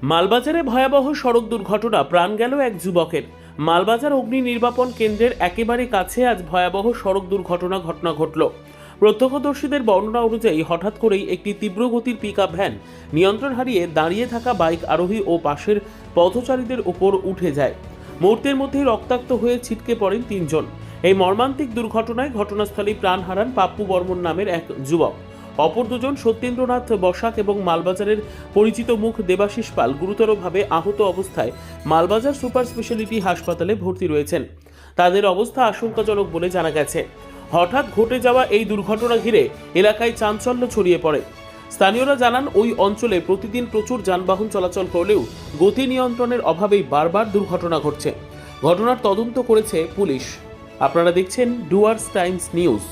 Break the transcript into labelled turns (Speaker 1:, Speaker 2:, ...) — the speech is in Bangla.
Speaker 1: মালবাজারে ভয়াবহ সড়ক দুর্ঘটনা, প্রাণ গেল এক যুবকের। মালবাজার অগ্নি নির্বাপন কেন্দ্রের একেবারে কাছে আজ ভয়াবহ সড়ক দুর্ঘটনা ঘটল। প্রত্যক্ষদর্শীদের বর্ণনা অনুযায়ী হঠাৎ করেই একটি তীব্র গতির পিকআপ ভ্যান নিয়ন্ত্রণ হারিয়ে দাঁড়িয়ে থাকা বাইক আরোহী ও পাশের পথচারীদের উপর উঠে যায়। মুহূর্তের মধ্যেই রক্তাক্ত হয়ে ছিটকে পড়েন তিনজন। এই মর্মান্তিক দুর্ঘটনায় ঘটনাস্থলেই প্রাণ হারান পাপ্পু বর্মন নামের এক যুবক। অপর দুজন সত্যেন্দ্রনাথ বসাক এবং মালবাজারের পরিচিত মুখ দেবাশিস পাল গুরুতরভাবে আহত অবস্থায় মালবাজার সুপার স্পেশালিটি হাসপাতালে ভর্তি রয়েছেন। তাদের অবস্থা আশঙ্কাজনক বলে জানা গেছে। হঠাৎ ঘটে যাওয়া এই দুর্ঘটনা ঘিরে এলাকায় চাঞ্চল্য ছড়িয়ে পড়ে। স্থানীয়রা জানান, ওই অঞ্চলে প্রতিদিন প্রচুর যানবাহন চলাচল করলেও গতি নিয়ন্ত্রণের অভাবেই বারবার দুর্ঘটনা ঘটছে। ঘটনার তদন্ত করেছে পুলিশ। আপনারা দেখছেন ডুয়ার্স টাইমস নিউজ।